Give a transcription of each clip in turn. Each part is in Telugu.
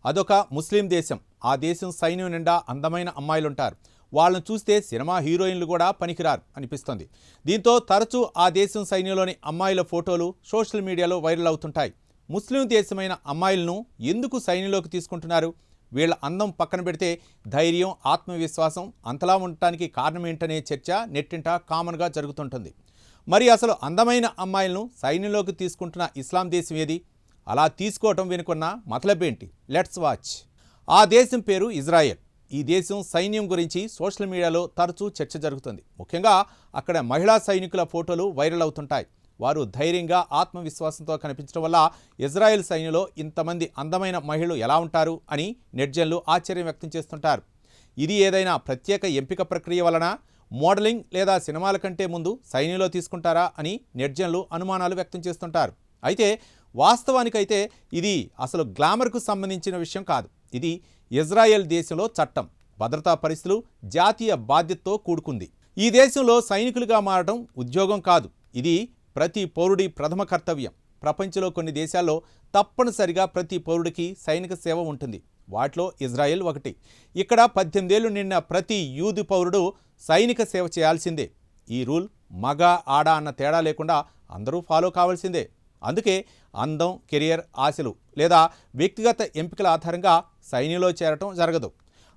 అదొక ముస్లిం దేశం. ఆ దేశం సైన్యం నిండా అందమైన అమ్మాయిలుంటారు. వాళ్ళను చూస్తే సినిమా హీరోయిన్లు కూడా పనికిరారు అనిపిస్తుంది. దీంతో తరచూ ఆ దేశం సైన్యంలోని అమ్మాయిల ఫోటోలు సోషల్ మీడియాలో వైరల్ అవుతుంటాయి. ముస్లిం దేశమైన అమ్మాయిలను ఎందుకు సైన్యంలోకి తీసుకుంటున్నారు? వీళ్ళ అందం పక్కన పెడితే ధైర్యం, ఆత్మవిశ్వాసం అంతలా ఉండటానికి కారణం ఏంటనే చర్చ నెట్టింట కామన్గా జరుగుతుంటుంది. మరి అసలు అందమైన అమ్మాయిలను సైన్యంలోకి తీసుకుంటున్న ఇస్లాం దేశం ఏది? అలా తీసుకోవటం వెనుకున్న మతలబేంటి? Let's watch. ఆ దేశం పేరు ఇజ్రాయెల్. ఈ దేశం సైన్యం గురించి సోషల్ మీడియాలో తరచూ చర్చ జరుగుతుంది. ముఖ్యంగా అక్కడ మహిళా సైనికుల ఫోటోలు వైరల్ అవుతుంటాయి. వారు ధైర్యంగా, ఆత్మవిశ్వాసంతో కనిపించడం వల్ల ఇజ్రాయెల్ సైన్యంలో ఇంతమంది అందమైన మహిళలు ఎలా ఉంటారు అని నెటిజన్లు ఆశ్చర్యం వ్యక్తం చేస్తుంటారు. ఇది ఏదైనా ప్రత్యేక ఎంపిక ప్రక్రియ వలన, మోడలింగ్ లేదా సినిమాల కంటే ముందు సైన్యంలో తీసుకుంటారా అని నెటిజన్లు అనుమానాలు వ్యక్తం చేస్తుంటారు. అయితే వాస్తవానికైతే ఇది అసలు గ్లామర్కు సంబంధించిన విషయం కాదు. ఇది ఇజ్రాయెల్ దేశంలో చట్టం, భద్రతా పరిస్థితులు, జాతీయ బాధ్యతతో కూడుకుంది. ఈ దేశంలో సైనికులుగా మారడం ఉద్యోగం కాదు, ఇది ప్రతి పౌరుడి ప్రథమ కర్తవ్యం. ప్రపంచంలో కొన్ని దేశాల్లో తప్పనిసరిగా ప్రతి పౌరుడికి సైనిక సేవ ఉంటుంది. వాటిలో ఇజ్రాయెల్ ఒకటి. ఇక్కడ 18 ఏళ్లు నిండిన ప్రతి యూదు పౌరుడు సైనిక సేవ చేయాల్సిందే. ఈ రూల్ మగ, ఆడ అన్న తేడా లేకుండా అందరూ ఫాలో కావాల్సిందే. అందుకే అందం, కెరియర్, ఆశలు లేదా వ్యక్తిగత ఎంపికల ఆధారంగా సైన్యంలో చేరటం జరగదు.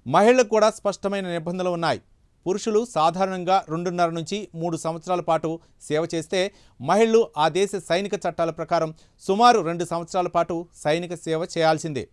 మహిళలకు కూడా స్పష్టమైన నిబంధనలు ఉన్నాయి. పురుషులు సాధారణంగా 2.5 నుంచి 3 సంవత్సరాల పాటు సేవ చేస్తే, మహిళలు ఆ దేశ సైనిక చట్టాల ప్రకారం సుమారు 2 సంవత్సరాల పాటు సైనిక సేవ చేయాల్సిందే.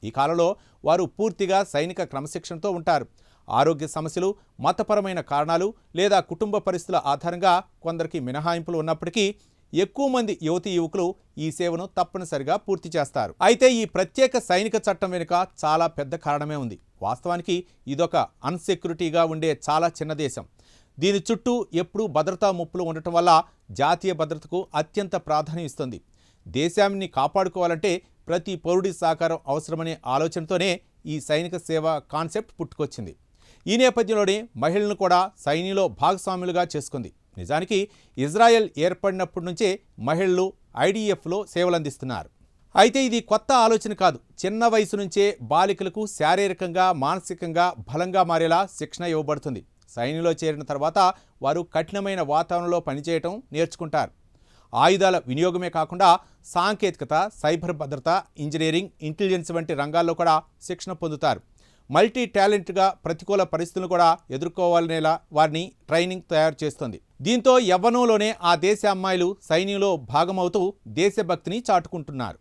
ఈ కాలంలో వారు పూర్తిగా సైనిక క్రమశిక్షణతో ఉంటారు. ఆరోగ్య సమస్యలు, మతపరమైన కారణాలు లేదా కుటుంబ పరిస్థితుల ఆధారంగా కొందరికి మినహాయింపులు ఉన్నప్పటికీ ఎక్కువ మంది యువతీ యువకులు ఈ సేవను తప్పనిసరిగా పూర్తి చేస్తారు. అయితే ఈ ప్రత్యేక సైనిక చట్టం వెనుక చాలా పెద్ద కారణమే ఉంది. వాస్తవానికి ఇదొక అన్సెక్యూరిటీగా ఉండే చాలా చిన్న దేశం. దీని చుట్టూ ఎప్పుడూ భద్రతా ముప్పులు ఉండటం వల్ల జాతీయ భద్రతకు అత్యంత ప్రాధాన్యం ఇస్తుంది. దేశాన్ని కాపాడుకోవాలంటే ప్రతి పౌరుడి సహకారం అవసరమనే ఆలోచనతోనే ఈ సైనిక సేవ కాన్సెప్ట్ పుట్టుకొచ్చింది. ఈ నేపథ్యంలోనే మహిళలను కూడా సైన్యంలో భాగస్వాములుగా చేసుకుంది. నిజానికి ఇజ్రాయెల్ ఏర్పడినప్పటి నుంచే మహిళలు ఐడిఎఫ్లో సేవలందిస్తున్నారు. అయితే ఇది కొత్త ఆలోచన కాదు. చిన్న వయసు నుంచే బాలికలకు శారీరకంగా, మానసికంగా బలంగా మారేలా శిక్షణ ఇవ్వబడుతుంది. సైన్యంలో చేరిన తర్వాత వారు కఠినమైన వాతావరణంలో పనిచేయటం నేర్చుకుంటారు. ఆయుధాల వినియోగమే కాకుండా సాంకేతికత, సైబర్ భద్రత, ఇంజనీరింగ్, ఇంటెలిజెన్స్ వంటి రంగాల్లో కూడా శిక్షణ పొందుతారు. మల్టీ టాలెంట్గా ప్రతికూల పరిస్థితులను కూడా ఎదుర్కోవాలనేలా వారిని ట్రైనింగ్ తయారు చేస్తుంది. దీంతో యవ్వనంలోనే ఆ దేశ అమ్మాయిలు సైన్యంలో భాగమవుతూ దేశభక్తిని చాటుకుంటున్నారు.